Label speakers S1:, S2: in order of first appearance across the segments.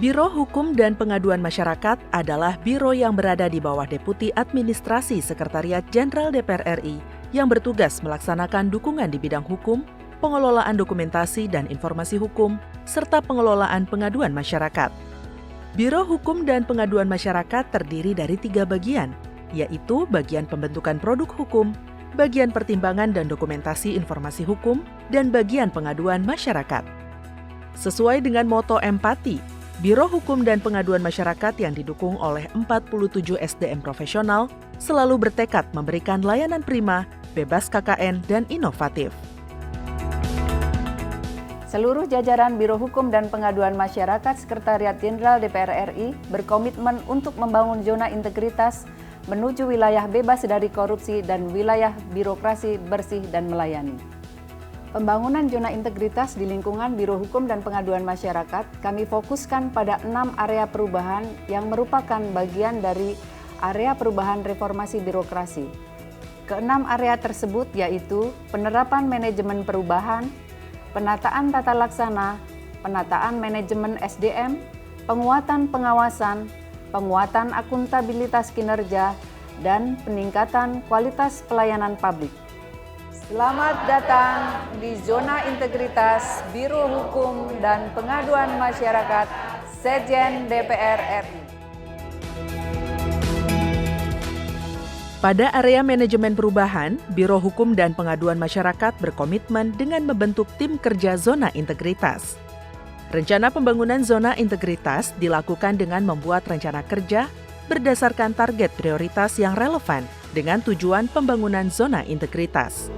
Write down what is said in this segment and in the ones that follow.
S1: Biro Hukum dan Pengaduan Masyarakat adalah biro yang berada di bawah Deputi Administrasi Sekretariat Jenderal DPR RI yang bertugas melaksanakan dukungan di bidang hukum, pengelolaan dokumentasi dan informasi hukum, serta pengelolaan pengaduan masyarakat. Biro Hukum dan Pengaduan Masyarakat terdiri dari 3 bagian, yaitu bagian pembentukan produk hukum, bagian pertimbangan dan dokumentasi informasi hukum, dan bagian pengaduan masyarakat. Sesuai dengan moto empati, Biro Hukum dan Pengaduan Masyarakat yang didukung oleh 47 SDM profesional selalu bertekad memberikan layanan prima, bebas KKN, dan inovatif.
S2: Seluruh jajaran Biro Hukum dan Pengaduan Masyarakat Sekretariat Jenderal DPR RI berkomitmen untuk membangun zona integritas menuju wilayah bebas dari korupsi dan wilayah birokrasi bersih dan melayani. Pembangunan zona integritas di lingkungan Biro Hukum dan Pengaduan Masyarakat kami fokuskan pada 6 area perubahan yang merupakan bagian dari area perubahan reformasi birokrasi. Keenam area tersebut yaitu penerapan manajemen perubahan, penataan tata laksana, penataan manajemen SDM, penguatan pengawasan, penguatan akuntabilitas kinerja, dan peningkatan kualitas pelayanan publik. Selamat datang di Zona Integritas Biro Hukum dan Pengaduan Masyarakat Setjen DPR RI.
S1: Pada area manajemen perubahan, Biro Hukum dan Pengaduan Masyarakat berkomitmen dengan membentuk tim kerja zona integritas. Rencana pembangunan zona integritas dilakukan dengan membuat rencana kerja berdasarkan target prioritas yang relevan dengan tujuan pembangunan zona integritas.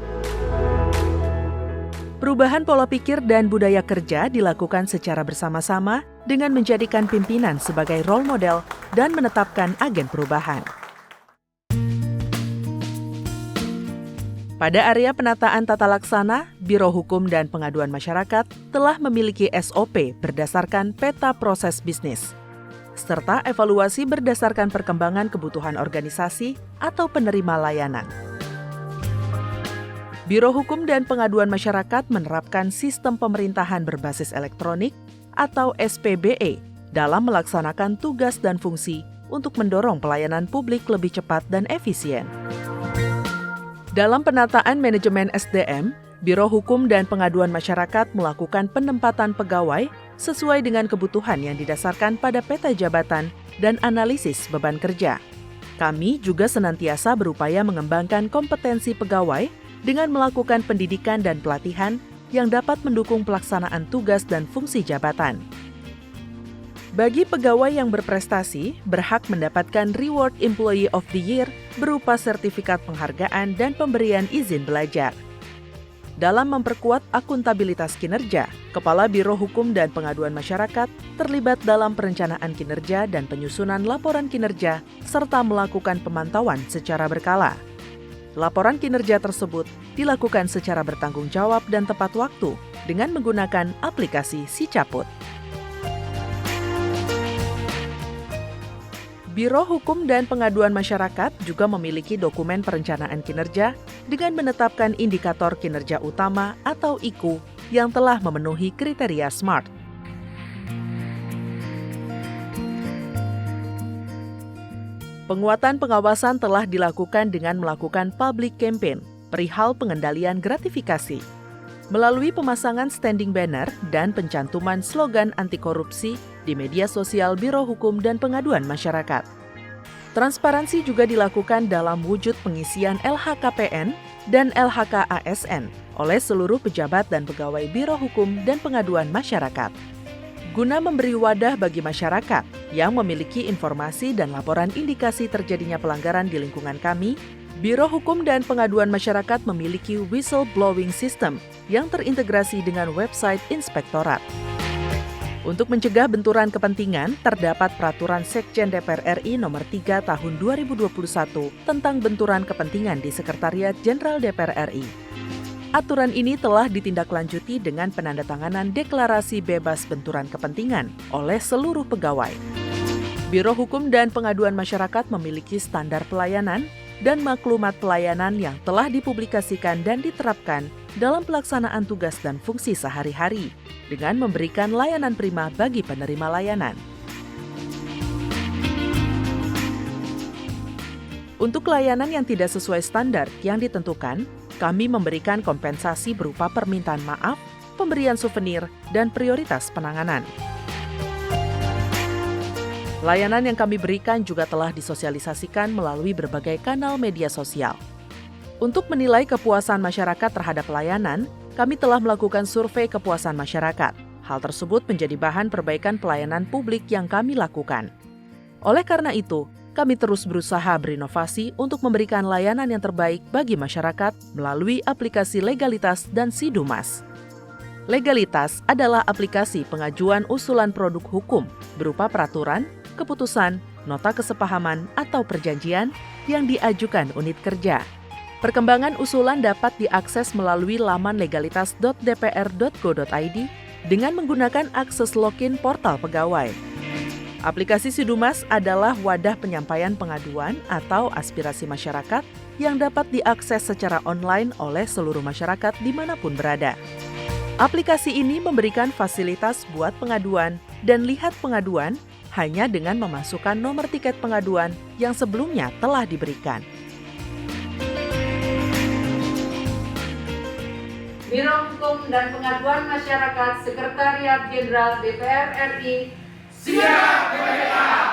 S1: Perubahan pola pikir dan budaya kerja dilakukan secara bersama-sama dengan menjadikan pimpinan sebagai role model dan menetapkan agen perubahan. Pada area penataan tata laksana, Biro Hukum dan Pengaduan Masyarakat telah memiliki SOP berdasarkan peta proses bisnis, serta evaluasi berdasarkan perkembangan kebutuhan organisasi atau penerima layanan. Biro Hukum dan Pengaduan Masyarakat menerapkan sistem pemerintahan berbasis elektronik atau SPBE dalam melaksanakan tugas dan fungsi untuk mendorong pelayanan publik lebih cepat dan efisien. Dalam penataan manajemen SDM, Biro Hukum dan Pengaduan Masyarakat melakukan penempatan pegawai sesuai dengan kebutuhan yang didasarkan pada peta jabatan dan analisis beban kerja. Kami juga senantiasa berupaya mengembangkan kompetensi pegawai dengan melakukan pendidikan dan pelatihan yang dapat mendukung pelaksanaan tugas dan fungsi jabatan. Bagi pegawai yang berprestasi, berhak mendapatkan Reward Employee of the Year berupa sertifikat penghargaan dan pemberian izin belajar. Dalam memperkuat akuntabilitas kinerja, Kepala Biro Hukum dan Pengaduan Masyarakat terlibat dalam perencanaan kinerja dan penyusunan laporan kinerja serta melakukan pemantauan secara berkala. Laporan kinerja tersebut dilakukan secara bertanggung jawab dan tepat waktu dengan menggunakan aplikasi SiCaput. Biro Hukum dan Pengaduan Masyarakat juga memiliki dokumen perencanaan kinerja dengan menetapkan indikator kinerja utama atau IKU yang telah memenuhi kriteria SMART. Penguatan pengawasan telah dilakukan dengan melakukan public campaign perihal pengendalian gratifikasi, melalui pemasangan standing banner dan pencantuman slogan anti korupsi di media sosial Biro Hukum dan Pengaduan Masyarakat. Transparansi juga dilakukan dalam wujud pengisian LHKPN dan LHK-ASN oleh seluruh pejabat dan pegawai Biro Hukum dan Pengaduan Masyarakat. Guna memberi wadah bagi masyarakat yang memiliki informasi dan laporan indikasi terjadinya pelanggaran di lingkungan kami, Biro Hukum dan Pengaduan Masyarakat memiliki whistleblowing system yang terintegrasi dengan website Inspektorat. Untuk mencegah benturan kepentingan, terdapat Peraturan Sekjen DPR RI Nomor 3 Tahun 2021 tentang benturan kepentingan di Sekretariat Jenderal DPR RI. Aturan ini telah ditindaklanjuti dengan penandatanganan deklarasi bebas benturan kepentingan oleh seluruh pegawai. Biro Hukum dan Pengaduan Masyarakat memiliki standar pelayanan dan maklumat pelayanan yang telah dipublikasikan dan diterapkan dalam pelaksanaan tugas dan fungsi sehari-hari dengan memberikan layanan prima bagi penerima layanan. Untuk layanan yang tidak sesuai standar yang ditentukan, kami memberikan kompensasi berupa permintaan maaf, pemberian souvenir, dan prioritas penanganan. Layanan yang kami berikan juga telah disosialisasikan melalui berbagai kanal media sosial. Untuk menilai kepuasan masyarakat terhadap layanan, kami telah melakukan survei kepuasan masyarakat. Hal tersebut menjadi bahan perbaikan pelayanan publik yang kami lakukan. Oleh karena itu, kami terus berusaha berinovasi untuk memberikan layanan yang terbaik bagi masyarakat melalui aplikasi Legalitas dan Sidumas. Legalitas adalah aplikasi pengajuan usulan produk hukum berupa peraturan, keputusan, nota kesepahaman, atau perjanjian yang diajukan unit kerja. Perkembangan usulan dapat diakses melalui laman legalitas.dpr.go.id dengan menggunakan akses login portal pegawai. Aplikasi Sidumas adalah wadah penyampaian pengaduan atau aspirasi masyarakat yang dapat diakses secara online oleh seluruh masyarakat dimanapun berada. Aplikasi ini memberikan fasilitas buat pengaduan dan lihat pengaduan hanya dengan memasukkan nomor tiket pengaduan yang sebelumnya telah diberikan.
S2: Biro Hukum dan Pengaduan Masyarakat Sekretariat Jenderal DPR RI
S3: Siap merdeka!